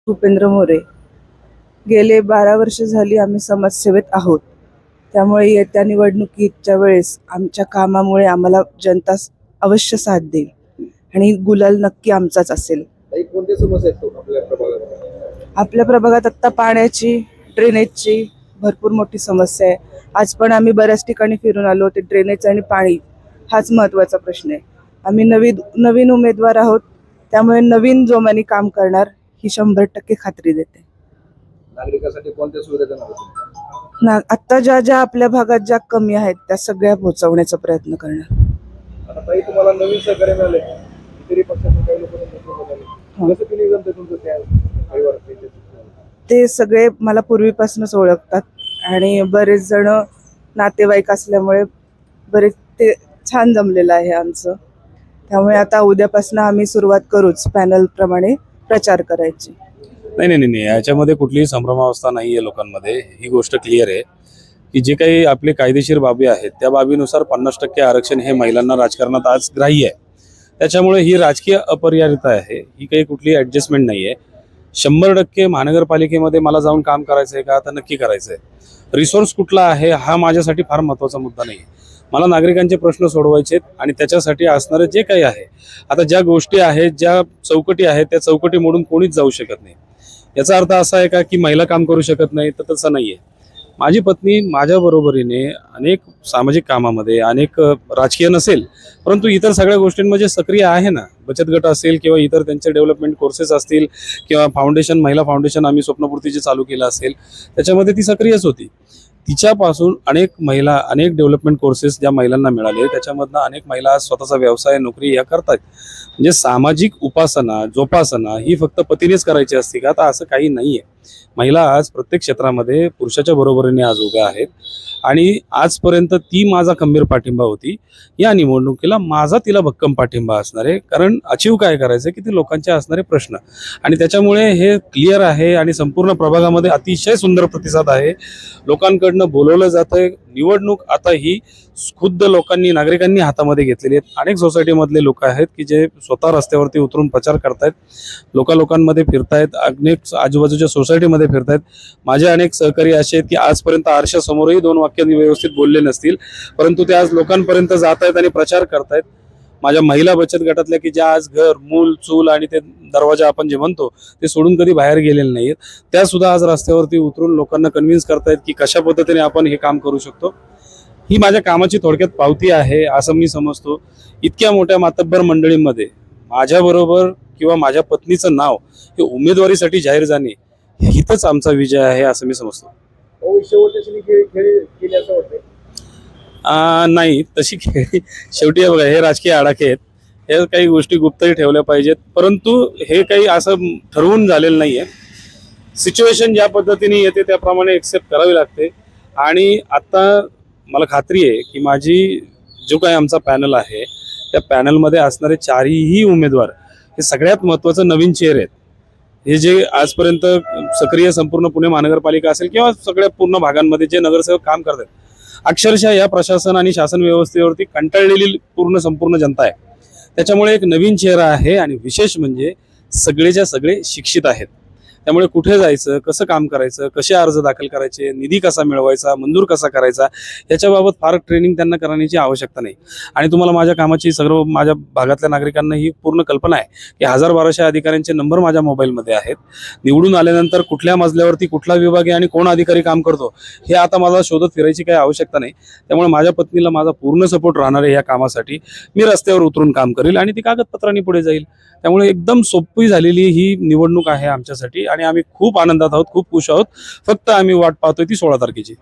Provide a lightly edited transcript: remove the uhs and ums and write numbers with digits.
भूपेंद्र मोरे. गेले 12 वर्ष झाली आम्ही समाजसेवेत आहोत. त्यामुळे येत्या निवडणुकीच्या वेळेस आमच्या कामामुळे आम्हाला जनता अवश्य साथ देईल आणि गुलाल नक्की आमचाच असेल. कोणत्या समस्या आहेत आपल्या प्रभागात? आपल्या प्रभागात आत्ता पाण्याची, ड्रेनेजची भरपूर मोठी समस्या आहे. आज पण आम्ही बऱ्याच ठिकाणी फिरून आलो. ते ड्रेनेज आणि पाणी हाच महत्त्वाचा प्रश्न आहे. आम्ही नवीन उमेदवार आहोत, त्यामुळे नवीन जोमाने काम करणार ही 100% खात्री देते. नागरिकांसाठी कोणत्या सुविधा देणार? आत्ता ज्या आपल्या भागात ज्या कमी आहेत त्या सगळ्या पोहोचवण्याचा प्रयत्न करणार. आता ताई, तुम्हाला नवीन सहकार्य मिळाले, इतरही पक्षाचे काही लोक ते सगळे मला पूर्वीपासूनच ओळखतात आणि बरेच जण नातेवाईक असल्यामुळे बरेच ते छान जमलेलं आहे आमचं. त्यामुळे आता उद्यापासून आम्ही सुरुवात करूच पॅनल प्रमाणे प्रचार करायची. नाही, याच्यामध्ये कुठलीही संभ्रमावस्था नाही आहे लोकांमध्ये. ही गोष्ट क्लिअर आहे की जे काही आपले कायदेशीर बाबी आहेत त्या बाबीनुसार 50% आरक्षण हे महिलांना राजकारणात आज ग्राह्य आहे. त्याच्यामुळे ही राजकीय अपरिहार्यता आहे, ही काही कुठली ॲडजस्टमेंट नाही आहे. 100% महानगरपालिकेमध्ये मला जाऊन काम करायचं आहे का, तर नक्की करायचं आहे. रिसोर्स कुठला आहे हा माझ्यासाठी फार महत्त्वाचा मुद्दा नाही आहे. मला नागरिकांचे प्रश्न सोडवायचे आहेत आणि त्याच्यासाठी असणारे जे काही आहे, आता ज्या गोष्टी आहेत, ज्या चौकटी आहेत, त्या चौकटी मोडून कोणीच जाऊ शकत नाही. याचा अर्थ असा आहे का की महिला काम करू शकत नाही, तर तसं नाही आहे. माझी पत्नी माझ्या बरोबरीने अनेक सामाजिक कामामध्ये, अनेक राजकीय नसेल परंतु इतर सगळ्या गोष्टींमध्ये सक्रिय आहे ना. बचत गट असेल किंवा इतर त्यांचे डेव्हलपमेंट कोर्सेस असतील किंवा फाउंडेशन, महिला फाउंडेशन आम्ही स्वप्नपूर्तीचे चालू केलं असेल, त्याच्यामध्ये ती सक्रियच होती. तिच्यापासून अनेक महिला, अनेक डेव्हलपमेंट कोर्सेस ज्या महिलांना मिळाले त्याच्यामधनं अनेक महिला स्वतःचा व्यवसाय, नोकरी या करतात. म्हणजे सामाजिक उपासना, जोपासना ही फक्त पतीनेच करायची असते का, तर असं काही नाही आहे. महिला आज प्रत्येक क्षेत्रामध्ये पुरुषाच्या बरोबरीने आज उभ्या आहेत आणि आजपर्यंत ती माझा खंबीर पाठिंबा होती. या निवडणुकीला माझा तिला भक्कम पाठिंबा असणार आहे, कारण अचीव काय करायचं की ते लोकांचे असणारे प्रश्न, आणि त्याच्यामुळे हे क्लिअर आहे आणि संपूर्ण प्रभागामध्ये अतिशय सुंदर प्रतिसाद आहे. लोकांकडनं बोलवलं जातं आहे. निवडणूक आता ही खुद्द लोकांनी, नागरिकांनी हातामध्ये घेतलेली आहेत. अनेक सोसायटीमधले लोक आहेत की जे स्वतः रस्त्यावरती उतरून प्रचार करतायत, लोकांमध्ये फिरतायत, अनेक आजूबाजूच्या सोसायटीमध्ये फिरतायत. माझे अनेक सहकारी असे आहेत की आजपर्यंत आरशासमोरही 2 वाक्य व्यवस्थित बोलले नसतील, परंतु ते आज लोकांपर्यंत जात आहेत आणि प्रचार करतायत. माझ्या महिला बचत गटातल्या की ज्या आज घर, मूल, चूल आणि ते दरवाजा आपण जे म्हणतो ते सोडून कधी बाहेर गेलेले नाहीत, त्या सुद्धा आज रस्त्यावरती उतरून लोकांना कन्व्हिन्स करतायत की कशा पद्धतीने आपण हे काम करू शकतो. ही माझ्या कामाची थोडक्यात पावती आहे असं मी समजतो. इतक्या मोठ्या मातब्बर मंडळीमध्ये माझ्याबरोबर किंवा माझ्या पत्नीचं नाव हे उमेदवारीसाठी जाहीर जाणे हितच आमचा विजय आहे असं मी समजतो. नाही, तशी खेळी शेवटी बघा, हे राजकीय आडाखे आहेत. हे काही गोष्टी गुप्तही ठेवल्या पाहिजेत, परंतु हे काही असं ठरवून झालेलं नाही आहे. सिच्युएशन ज्या पद्धतीने येते त्याप्रमाणे एक्सेप्ट करावी लागते. आणि आता मला खात्री आहे की माझी जो काही आमचा पॅनल आहे त्या पॅनलमध्ये असणारे 4ही उमेदवार हे सगळ्यात महत्त्वाचं नवीन चेहरे आहेत. हे जे आजपर्यंत सक्रिय संपूर्ण पुणे महानगरपालिका असेल किंवा सगळ्या पूर्ण भागांमध्ये जे नगरसेवक काम करतात, अक्षरशः या प्रशासन आणि शासन व्यवस्थेवरती कंटाळलेली संपूर्ण जनता आहे. त्याच्यामुळे एक नवीन चेहरा आहे आणि विशेष म्हणजे सगळेच्या सगळे शिक्षित आहेत. त्यामुळे कुठे जायचं, कसं काम करायचं, कसे अर्ज दाखल करायचे, निधी कसा मिळवायचा, मंजूर कसा करायचा, याच्याबाबत फार ट्रेनिंग त्यांना करण्याची आवश्यकता नाही. आणि तुम्हाला माझ्या कामाची सर्व माझ्या भागातल्या नागरिकांना ही पूर्ण कल्पना आहे की 1000-1200 अधिकाऱ्यांचे नंबर माझ्या मोबाईलमध्ये आहेत. निवडून आल्यानंतर कुठल्या मजल्यावरती कुठला विभाग आहे आणि कोण अधिकारी काम करतो हे आता मला शोधत फिरायची काही आवश्यकता नाही. त्यामुळे माझ्या पत्नीला माझा पूर्ण सपोर्ट राहणार आहे या कामासाठी. मी रस्त्यावर उतरून काम करेल आणि ती कागदपत्रांनी पुढे जाईल. त्यामुळे एकदम सोपी झालेली ही निवडणूक आहे आमच्यासाठी आणि आम्ही खूप आनंदात आहोत, खूप खुश आहोत. फक्त आम्ही वाट पाहतोय ती 16 तारखेची.